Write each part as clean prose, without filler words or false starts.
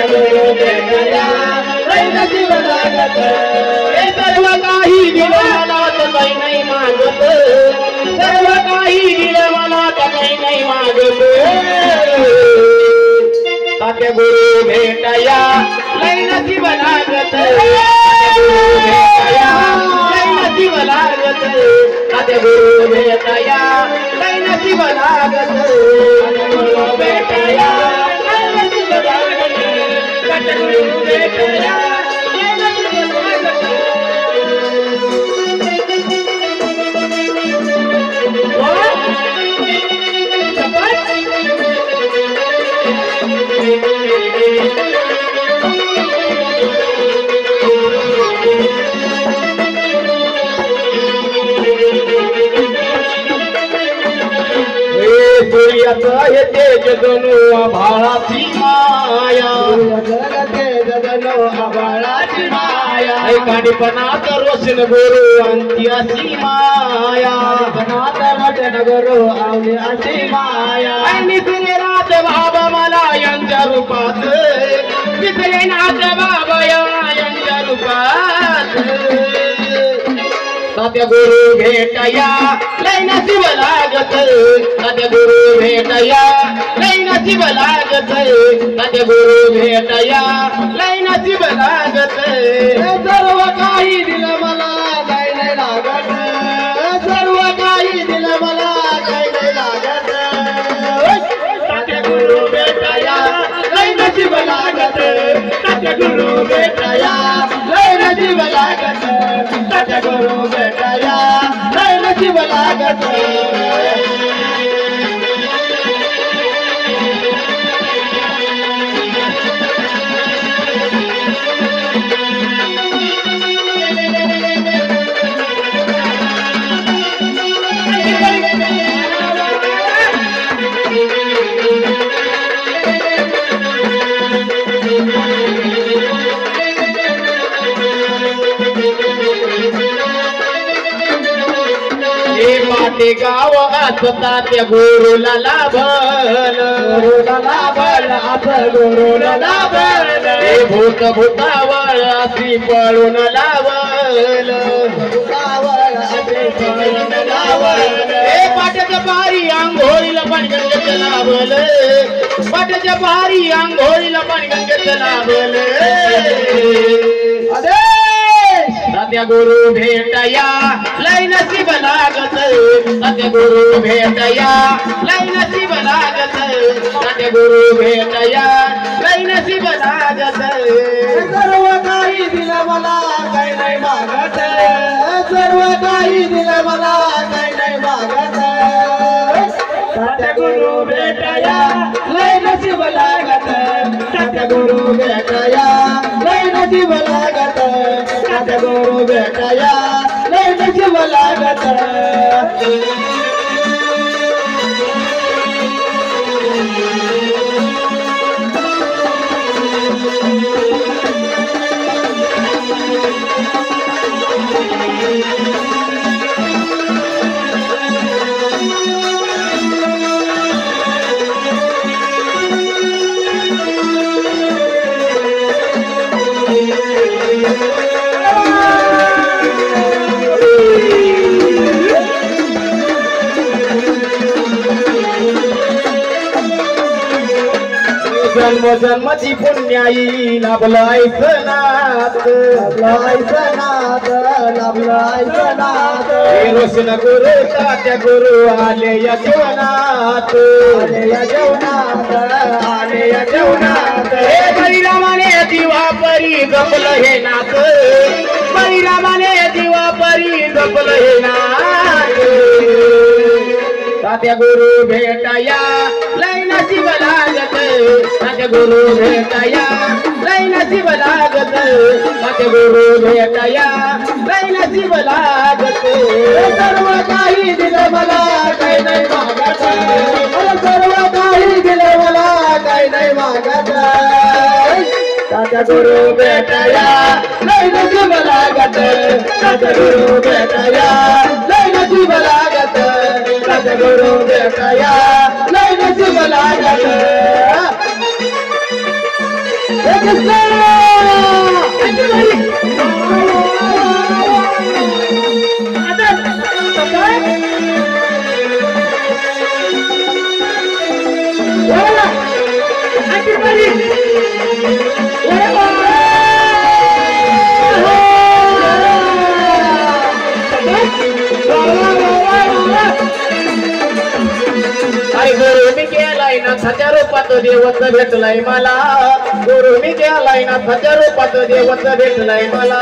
गुरु भेटया लय नशीब लागत हे सर्व काही दिलं मला तर काही नाही मागत सर्व काही दिलं मला तर काही नाही मागत तात्या गुरु भेटया लय नशीब लागत गुरु भेटया लय नशीब लागत तात्या गुरु भेटया लय नशीब लागत गुरु भेटया लय नशीब लागत तात्या गुरु भेटया लय नशीब लागत हे तेज जणू आभाळाची माया जगनो आभाळाची माया काणीपणात रोशन गुरु अंत्याची माया पणात रोशन गुरु अंत्याची माया निसरे नाथ बाबा मला यांच्या रूपात निसरे नाथ बाबा यांच्या रूपात तात्या गुरु भेटया लय नशीब लागत तात्या गुरु भेटया लय नशीब लागत तात्या गुरु भेटया लय नशीब लागत सर्व काही दिलं मला काय नाही लागत सर्व काही दिलं मला काय नाही लागत तात्या गुरु भेटया लय नशीब लागत तात्या गुरु भेटया लय नशीब लागत तात्या गुरु भेटया लय नशीब लागत पाटे गाव असता त्या गुरुला लाभल गुरुला लाभल हे भूत भूतावळ अशी पळून लावल हे पाट्याच्या पारी आंघोळीला पाणी गंगेचं लाभल पाट्याच्या पारी आंघोळीला पाणी गंगेचं लाभल तात्या गुरु भेटया लय नशीब लागत तात्या गुरु भेटया लय नशीब लागत तात्या गुरु भेटया लय नशीब लागत सर्व काही दिलं मला काय नाही मागत सर्व काही दिलं मला काय नाही मागत तात्या गुरु भेटया लय नशीब लागत तात्या गुरु भेटया लय नशीब लागत तात्या गुरु भेटया लय नशीब लागत जन्म जन्मची पुण्याई लाभलायचं नाथ लाभलायचं रोशन गुरु तात्या गुरु आले या जेवणात आले या जेवणात हे बळीरामाने दिवा परी जपलं हे नाथ बळीरामाने दिवा परी जपलं हे नाथ तात्या गुरु भेटया लय नशीब लागत तात्या गुरु भेटया लय नशीब लागत तात्या गुरु भेटया लय नशीब लागत सर्व काही दिलं मला काही नाही मागत सर्व काही दिलं मला काही नाही मागत तात्या गुरु भेटया लय नशीब लागत तात्या गुरु भेटया लय नशीब लागत तात्या गुरु भेटया लय नशीब लागत अरे गुरु मी केलाय ना सच्या रूपात देवच भेटलाय मला गुरु मी केलाय ना सच्या रूपात देवच भेटलाय मला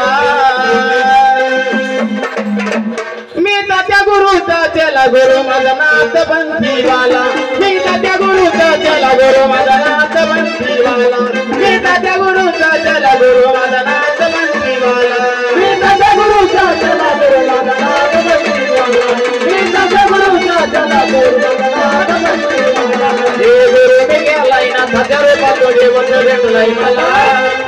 मी त्या गुरुचा चला गुरु माझा नाथ बंदीवाला मी त्या गुरुचा चला गुरु माझा नाथ बंदीवाला मी त्या गुरुचा चला गुरु माझा नाथ बंदीवाला मी त्या गुरुचा चला गुरु माझा नाथ बंदीवाला मी त्या गुरुचा चला गुरु माझा नाथ बंदीवाला हे गुरु मी गेलाय ना सच्या रूपात देवच भेटलाय मला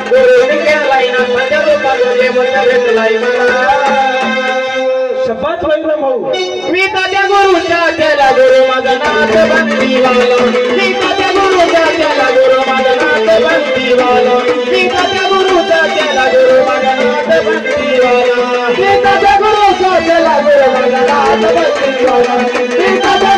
गुरु मी गेलाय ना सच्या रूपात देवच भेटलाय मला शपथ होईल ना भाऊ मी त्या गुरुच्या चला गुरु माझा नाथ बंदीवाला मी त्या गुरुच्या चला गुरु माझा नाथ बंदीवाला मी त्या गुरुच्या चला गुरु माझा नाथ बंदीवाला मी त्या गुरुच्या चला गुरु माझा नाथ बंदीवाला मी त्या